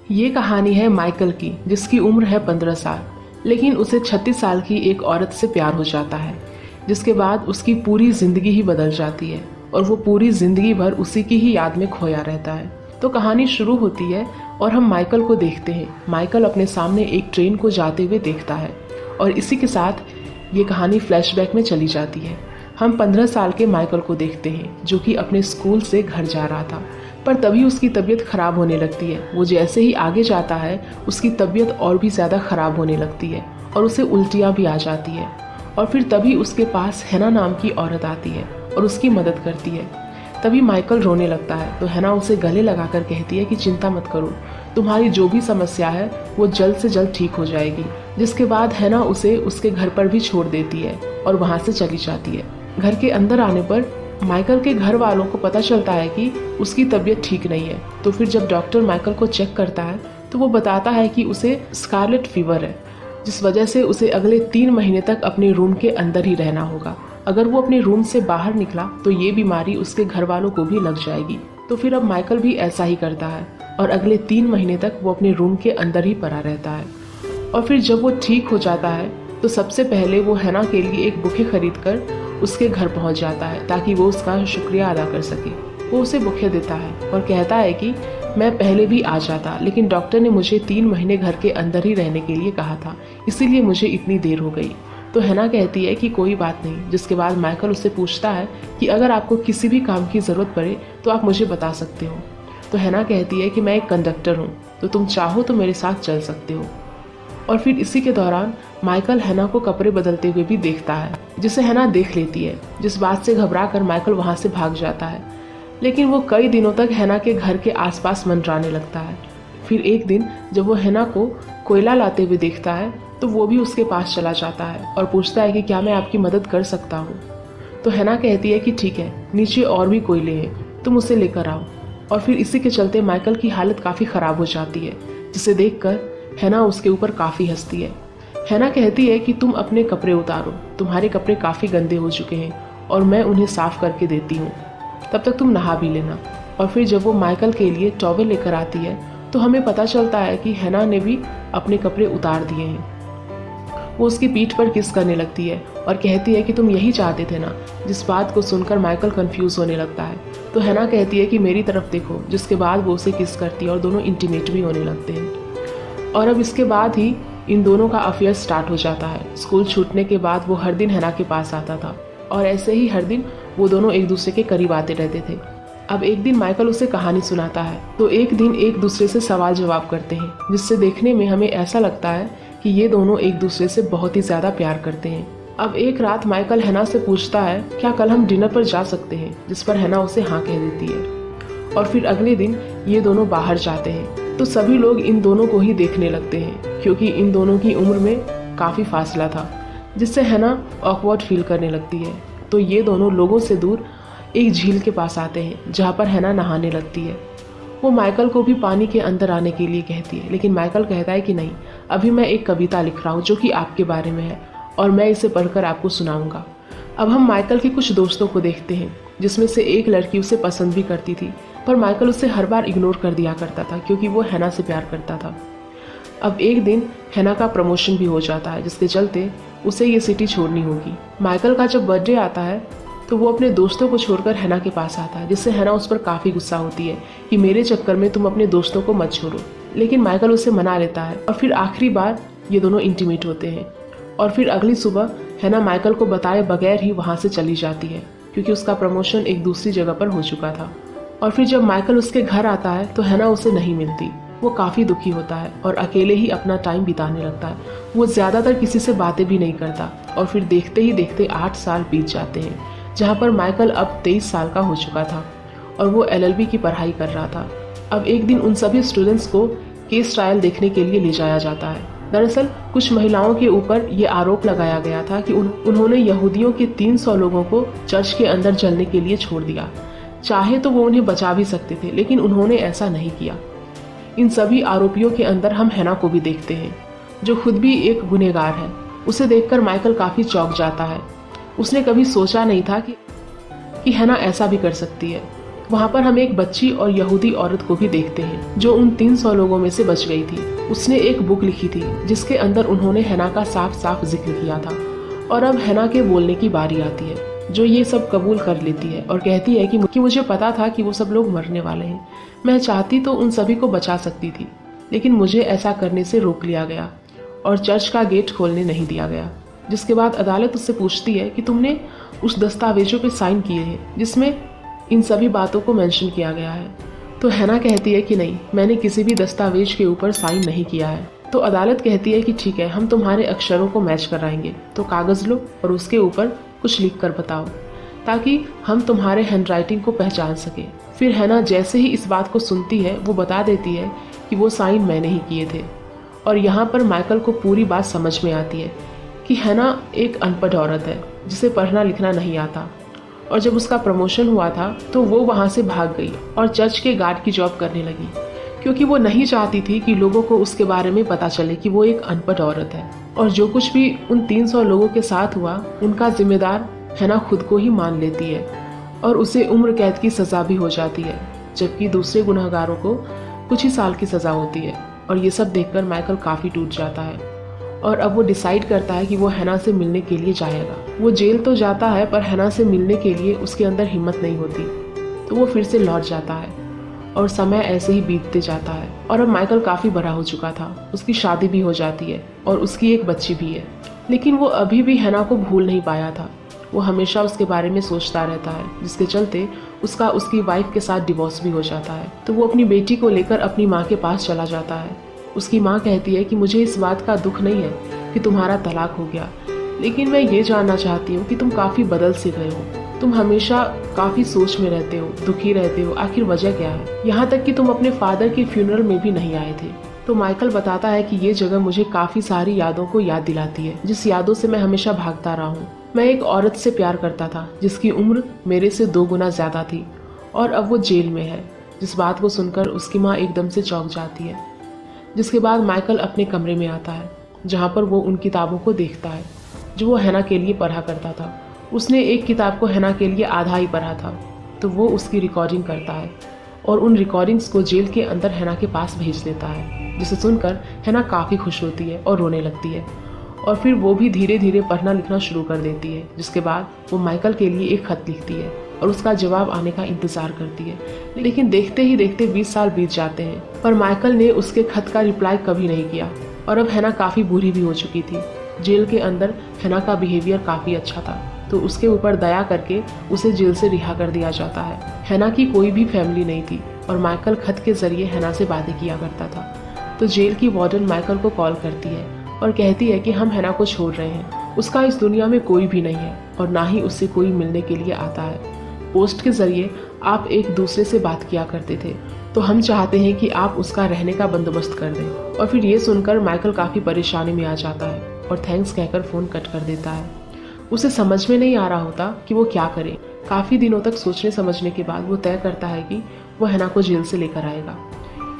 ये कहानी है माइकल की, जिसकी उम्र है 15 साल, लेकिन उसे 36 साल की एक औरत से प्यार हो जाता है, जिसके बाद उसकी पूरी ज़िंदगी ही बदल जाती है और वो पूरी ज़िंदगी भर उसी की ही याद में खोया रहता है। तो कहानी शुरू होती है और हम माइकल को देखते हैं। माइकल अपने सामने एक ट्रेन को जाते हुए देखता है और इसी के साथ ये कहानी फ्लैशबैक में चली जाती है। हम 15 साल के माइकल को देखते हैं, जो कि अपने स्कूल से घर जा रहा था, पर तभी उसकी तबीयत खराब होने लगती है। वो जैसे ही आगे जाता है उसकी तबीयत और भी ज़्यादा खराब होने लगती है और उसे उल्टियाँ भी आ जाती है। और फिर तभी उसके पास हैना नाम की औरत आती है और उसकी मदद करती है। तभी माइकल रोने लगता है तो हैना उसे गले लगाकर कहती है कि चिंता मत करो, तुम्हारी जो भी समस्या है वो जल्द से जल्द ठीक हो जाएगी। जिसके बाद हैना उसे उसके घर पर भी छोड़ देती है और वहाँ से चली जाती है। घर के अंदर आने पर माइकल के घर वालों को पता चलता है कि उसकी तबीयत ठीक नहीं है। तो फिर जब डॉक्टर माइकल को चेक करता है तो वो बताता है कि उसे स्कारलेट फीवर है, जिस वजह से उसे अगले 3 महीने तक अपने रूम के अंदर ही रहना होगा। अगर वो अपने रूम से बाहर निकला तो ये बीमारी उसके घर वालों को भी लग जाएगी। तो फिर अब माइकल भी ऐसा ही करता है और अगले 3 महीने तक वो अपने रूम के अंदर ही पड़ा रहता है। और फिर जब वो ठीक हो जाता है तो सबसे पहले वो हैना के लिए एक बुके खरीद कर उसके घर पहुंच जाता है ताकि वो उसका शुक्रिया अदा कर सके। वो उसे बुके देता है और कहता है कि मैं पहले भी आ जाता, लेकिन डॉक्टर ने मुझे 3 महीने घर के अंदर ही रहने के लिए कहा था, इसीलिए मुझे इतनी देर हो गई। तो हैना कहती है कि कोई बात नहीं। जिसके बाद माइकल उससे पूछता है कि अगर आपको किसी भी काम की ज़रूरत पड़े तो आप मुझे बता सकते हो। तो हैना कहती है कि मैं एक कंडक्टर हूँ, तो तुम चाहो तो मेरे साथ चल सकते हो। और फिर इसी के दौरान माइकल हैना को कपड़े बदलते हुए भी देखता है, जिसे हैना देख लेती है, जिस बात से घबरा कर माइकल वहाँ से भाग जाता है। लेकिन वो कई दिनों तक हैना के घर के आसपास मंडराने लगता है। फिर एक दिन जब वो हैना को कोयला लाते हुए देखता है तो वो भी उसके पास चला जाता है और पूछता है कि क्या मैं आपकी मदद कर सकता हूँ। तो हैना कहती है कि ठीक है, नीचे और भी कोयले हैं, तुम उसे लेकर आओ। और फिर इसी के चलते माइकल की हालत काफ़ी ख़राब हो जाती है, जिसे देखकर हैना उसके ऊपर काफ़ी हंसती है। हैना कहती है कि तुम अपने कपड़े उतारो, तुम्हारे कपड़े काफ़ी गंदे हो चुके हैं और मैं उन्हें साफ़ करके देती हूँ, तब तक तुम नहा भी लेना। और फिर जब वो माइकल के लिए टॉवेल लेकर आती है तो हमें पता चलता है कि हैना ने भी अपने कपड़े उतार दिए हैं। वो उसकी पीठ पर किस करने लगती है और कहती है कि तुम यही चाहते थे ना। जिस बात को सुनकर माइकल कंफ्यूज होने लगता है। तो हैना कहती है कि मेरी तरफ देखो। जिसके बाद वो उसे किस करती है और दोनों इंटीमेट भी होने लगते हैं। और अब इसके बाद ही इन दोनों का अफेयर स्टार्ट हो जाता है। स्कूल छूटने के बाद वो हर दिन हैना के पास आता था और ऐसे ही हर दिन वो दोनों एक दूसरे के करीब आते रहते थे। अब एक दिन माइकल उसे कहानी सुनाता है तो एक दिन एक दूसरे से सवाल जवाब करते हैं, जिससे देखने में हमें ऐसा लगता है कि ये दोनों एक दूसरे से बहुत ही ज़्यादा प्यार करते हैं। अब एक रात माइकल हैना से पूछता है क्या कल हम डिनर पर जा सकते हैं, जिस पर हैना उसे हाँ कह देती है। और फिर अगले दिन ये दोनों बाहर जाते हैं तो सभी लोग इन दोनों को ही देखने लगते हैं, क्योंकि इन दोनों की उम्र में काफ़ी फासला था, जिससे हैना ऑकवर्ड फील करने लगती है। तो ये दोनों लोगों से दूर एक झील के पास आते हैं जहाँ पर हैना नहाने लगती है। वो माइकल को भी पानी के अंदर आने के लिए कहती है, लेकिन माइकल कहता है कि नहीं, अभी मैं एक कविता लिख रहा हूँ जो कि आपके बारे में है और मैं इसे पढ़कर आपको सुनाऊंगा। अब हम माइकल के कुछ दोस्तों को देखते हैं, जिसमें से एक लड़की उसे पसंद भी करती थी, पर माइकल उसे हर बार इग्नोर कर दिया करता था क्योंकि वो हैना से प्यार करता था। अब एक दिन हैना का प्रमोशन भी हो जाता है, जिसके चलते उसे ये सिटी छोड़नी होगी। माइकल का जब बर्थडे आता है तो वो अपने दोस्तों को छोड़कर हैना के पास आता है, जिससे हैना उस पर काफ़ी गुस्सा होती है कि मेरे चक्कर में तुम अपने दोस्तों को मत छोड़ो। लेकिन माइकल उसे मना लेता है और फिर आखिरी बार ये दोनों इंटीमेट होते हैं। और फिर अगली सुबह हैना माइकल को बताए बगैर ही वहाँ से चली जाती है, क्योंकि उसका प्रमोशन एक दूसरी जगह पर हो चुका था। और फिर जब माइकल उसके घर आता है तो हैना उसे नहीं मिलती। वो काफ़ी दुखी होता है और अकेले ही अपना टाइम बिताने लगता है। वो ज़्यादातर किसी से बातें भी नहीं करता। और फिर देखते ही देखते 8 साल बीत जाते हैं, जहाँ पर माइकल अब 23 साल का हो चुका था और वो LLB की पढ़ाई कर रहा था। अब एक दिन उन सभी स्टूडेंट्स को केस ट्रायल देखने के लिए ले जाया जाता है। दरअसल कुछ महिलाओं के ऊपर ये आरोप लगाया गया था कि उन्होंने यहूदियों के 300 लोगों को चर्च के अंदर जलने के लिए छोड़ दिया। चाहे तो वो उन्हें बचा भी सकते थे, लेकिन उन्होंने ऐसा नहीं किया। इन सभी आरोपियों के अंदर हम हैना को भी देखते हैं, जो खुद भी एक गुनहगार है। उसे देखकर माइकल काफ़ी चौंक जाता है। उसने कभी सोचा नहीं था कि हैना ऐसा भी कर सकती है। वहाँ पर हम एक बच्ची और यहूदी औरत को भी देखते हैं जो उन 300 लोगों में से बच गई थी। उसने एक बुक लिखी थी जिसके अंदर उन्होंने हैना का साफ साफ जिक्र किया था। और अब हैना के बोलने की बारी आती है, जो ये सब कबूल कर लेती है और कहती है कि मुझे पता था कि वो सब लोग मरने वाले हैं। मैं चाहती तो उन सभी को बचा सकती थी, लेकिन मुझे ऐसा करने से रोक लिया गया और चर्च का गेट खोलने नहीं दिया गया। जिसके बाद अदालत उससे पूछती है कि तुमने उस दस्तावेजों पे साइन किए हैं जिसमें इन सभी बातों को मेंशन किया गया है। तो हैना कहती है कि नहीं, मैंने किसी भी दस्तावेज के ऊपर साइन नहीं किया है। तो अदालत कहती है कि ठीक है, हम तुम्हारे अक्षरों को मैच कराएंगे, तो कागज़ लो और उसके ऊपर कुछ लिख कर बताओ ताकि हम तुम्हारे हैंडराइटिंग को पहचान सके। फिर हैना जैसे ही इस बात को सुनती है वो बता देती है कि वो साइन मैंने ही किए थे। और यहाँ पर माइकल को पूरी बात समझ में आती है कि हैना एक अनपढ़ औरत है जिसे पढ़ना लिखना नहीं आता। और जब उसका प्रमोशन हुआ था तो वो वहाँ से भाग गई और चर्च के गार्ड की जॉब करने लगी, क्योंकि वो नहीं चाहती थी कि लोगों को उसके बारे में पता चले कि वो एक अनपढ़ औरत है। और जो कुछ भी उन 300 लोगों के साथ हुआ उनका जिम्मेदार हैना खुद को ही मान लेती है और उसे उम्र कैद की सज़ा भी हो जाती है, जबकि दूसरे गुनहगारों को कुछ ही साल की सज़ा होती है। और ये सब देखकर माइकल काफ़ी टूट जाता है और अब वो डिसाइड करता है कि वो हैना से मिलने के लिए जाएगा। वो जेल तो जाता है पर हैना से मिलने के लिए उसके अंदर हिम्मत नहीं होती, तो वो फिर से लौट जाता है और समय ऐसे ही बीतते जाता है। और अब माइकल काफ़ी बड़ा हो चुका था, उसकी शादी भी हो जाती है और उसकी एक बच्ची भी है, लेकिन वो अभी भी हैना को भूल नहीं पाया था। वो हमेशा उसके बारे में सोचता रहता है, जिसके चलते उसका उसकी वाइफ के साथ डिवोर्स भी हो जाता है। तो वो अपनी बेटी को लेकर अपनी माँ के पास चला जाता है। उसकी माँ कहती है कि मुझे इस बात का दुख नहीं है कि तुम्हारा तलाक हो गया, लेकिन मैं ये जानना चाहती हूँ कि तुम काफ़ी बदल से गए हो। तुम हमेशा काफ़ी सोच में रहते हो, दुखी रहते हो, आखिर वजह क्या है? यहाँ तक कि तुम अपने फादर के फ्यूनरल में भी नहीं आए थे। तो माइकल बताता है कि ये जगह मुझे काफ़ी सारी यादों को याद दिलाती है, जिस यादों से मैं हमेशा भागता रहा हूँ। मैं एक औरत से प्यार करता था जिसकी उम्र मेरे से 2 गुना ज़्यादा थी और अब वो जेल में है। जिस बात को सुनकर उसकी माँ एकदम से चौंक जाती है। जिसके बाद माइकल अपने कमरे में आता है जहाँ पर वो उन किताबों को देखता है जो वो हैना के लिए पढ़ा करता था। उसने एक किताब को हैना के लिए आधा ही पढ़ा था, तो वो उसकी रिकॉर्डिंग करता है और उन रिकॉर्डिंग्स को जेल के अंदर हैना के पास भेज देता है, जिसे सुनकर हैना काफ़ी खुश होती है और रोने लगती है। और फिर वो भी धीरे धीरे पढ़ना लिखना शुरू कर देती है। जिसके बाद वो माइकल के लिए एक खत लिखती है और उसका जवाब आने का इंतज़ार करती है। लेकिन देखते ही देखते 20 साल बीत जाते हैं, पर माइकल ने उसके खत का रिप्लाई कभी नहीं किया। और अब हैना काफ़ी बुरी भी हो चुकी थी। जेल के अंदर हैना का बिहेवियर काफ़ी अच्छा था, तो उसके ऊपर दया करके उसे जेल से रिहा कर दिया जाता है। हैना की कोई भी फैमिली नहीं थी और माइकल खत के जरिए हैना से बातें किया करता था। तो जेल की वार्डन माइकल को कॉल करती है और कहती है कि हम हैना को छोड़ रहे हैं, उसका इस दुनिया में कोई भी नहीं है और ना ही उससे कोई मिलने के लिए आता है। पोस्ट के जरिए आप एक दूसरे से बात किया करते थे, तो हम चाहते हैं कि आप उसका रहने का बंदोबस्त कर दें। और फिर ये सुनकर माइकल काफ़ी परेशानी में आ जाता है और थैंक्स कहकर फ़ोन कट कर देता है। उसे समझ में नहीं आ रहा होता कि वो क्या करे। काफ़ी दिनों तक सोचने समझने के बाद वो तय करता है कि वो हैना को जेल से लेकर आएगा।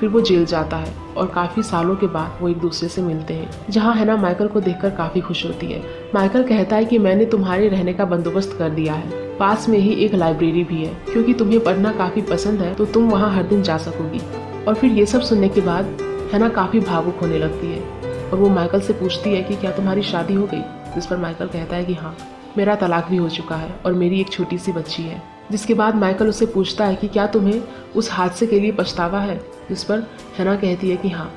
फिर वो जेल जाता है और काफ़ी सालों के बाद वो एक दूसरे से मिलते हैं, जहाँ हैना माइकल को देखकर काफ़ी खुश होती है। माइकल कहता है कि मैंने तुम्हारे रहने का बंदोबस्त कर दिया है, पास में ही एक लाइब्रेरी भी है, क्योंकि तुम्हें पढ़ना काफ़ी पसंद है तो तुम वहाँ हर दिन जा सकोगी। और फिर ये सब सुनने के बाद हैना काफ़ी भावुक होने लगती है और वो माइकल से पूछती है कि क्या तुम्हारी शादी हो गई? जिस पर माइकल कहता है कि हाँ, मेरा तलाक भी हो चुका है और मेरी एक छोटी सी बच्ची है। जिसके बाद माइकल उससे पूछता है कि क्या तुम्हें उस हादसे के लिए पछतावा है? जिस पर हैना कहती है कि हाँ,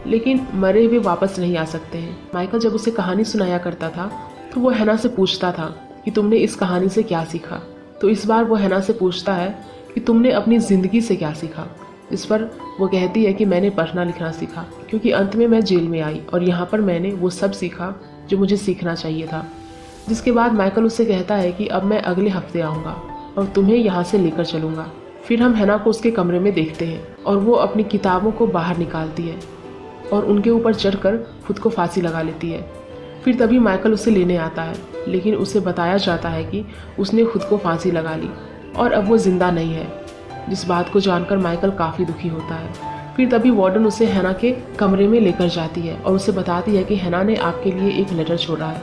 लेकिन मरे हुए वापस नहीं आ सकते हैं। माइकल जब उसे कहानी सुनाया करता था तो वो हैना से पूछता था कि तुमने इस कहानी से क्या सीखा। तो इस बार वो हैना से पूछता है कि तुमने अपनी ज़िंदगी से क्या सीखा। इस पर वो कहती है कि मैंने पढ़ना लिखना सीखा, क्योंकि अंत में मैं जेल में आई और यहाँ पर मैंने वो सब सीखा जो मुझे सीखना चाहिए था। जिसके बाद माइकल उससे कहता है कि अब मैं अगले हफ्ते आऊँगा और तुम्हें यहाँ से लेकर चलूँगा। फिर हम हैना को उसके कमरे में देखते हैं और वो अपनी किताबों को बाहर निकालती है और उनके ऊपर चढ़कर खुद को फांसी लगा लेती है। फिर तभी माइकल उसे लेने आता है, लेकिन उसे बताया जाता है कि उसने खुद को फांसी लगा ली और अब वो जिंदा नहीं है। जिस बात को जानकर माइकल काफ़ी दुखी होता है। फिर तभी वार्डन उसे हैना के कमरे में लेकर जाती है और उसे बताती है कि हैना ने आपके लिए एक लेटर छोड़ा है।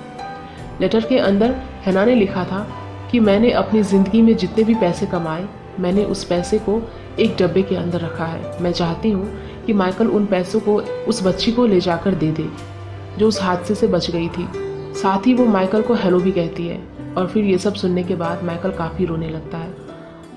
लेटर के अंदर हैना ने लिखा था कि मैंने अपनी ज़िंदगी में जितने भी पैसे कमाए मैंने उस पैसे को एक डब्बे के अंदर रखा है। मैं चाहती हूँ कि माइकल उन पैसों को उस बच्ची को ले जाकर दे दे जो उस हादसे से बच गई थी। साथ ही वो माइकल को हेलो भी कहती है। और फिर ये सब सुनने के बाद माइकल काफ़ी रोने लगता है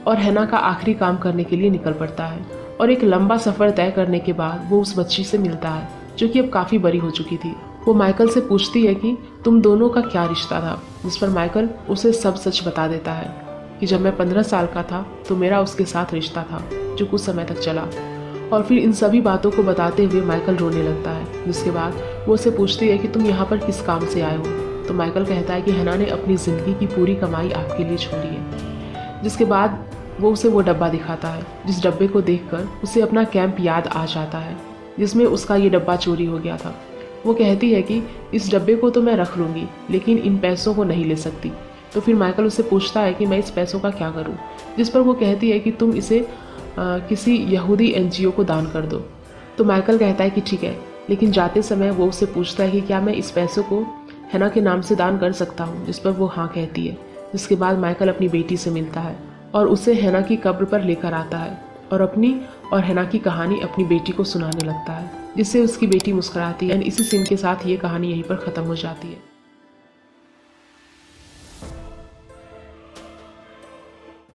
और हैना का आखिरी काम करने के लिए निकल पड़ता है। और एक लंबा सफ़र तय करने के बाद वो उस बच्ची से मिलता है जो कि अब काफ़ी बड़ी हो चुकी थी। वो माइकल से पूछती है कि तुम दोनों का क्या रिश्ता था, जिस पर माइकल उसे सब सच बता देता है कि जब मैं 15 साल का था तो मेरा उसके साथ रिश्ता था जो कुछ समय तक चला। और फिर इन सभी बातों को बताते हुए माइकल रोने लगता है। जिसके बाद वो उसे पूछती है कि तुम यहाँ पर किस काम से आए हो। तो माइकल कहता है कि हैना ने अपनी ज़िंदगी की पूरी कमाई आपके लिए छोड़ी है। जिसके बाद वो उसे वो डब्बा दिखाता है, जिस डब्बे को देखकर उसे अपना कैंप याद आ जाता है जिसमें उसका ये डब्बा चोरी हो गया था। वो कहती है कि इस डब्बे को तो मैं रख लूँगी लेकिन इन पैसों को नहीं ले सकती। तो फिर माइकल उससे पूछता है कि मैं इस पैसों का क्या करूँ, जिस पर वो कहती है कि तुम इसे किसी यहूदी एनजीओ को दान कर दो। तो माइकल कहता है कि ठीक है, लेकिन जाते समय वो उससे पूछता है कि क्या मैं इस पैसों को हैना के नाम से दान कर सकता हूँ, जिस पर वो हाँ कहती है। जिसके बाद माइकल अपनी बेटी से मिलता है और उसे हैना की कब्र पर लेकर आता है और अपनी और हैना की कहानी अपनी बेटी को सुनाने लगता है, जिससे उसकी बेटी मुस्कुराती है। इसी सीन के साथ ये कहानी यहीं पर ख़त्म हो जाती है।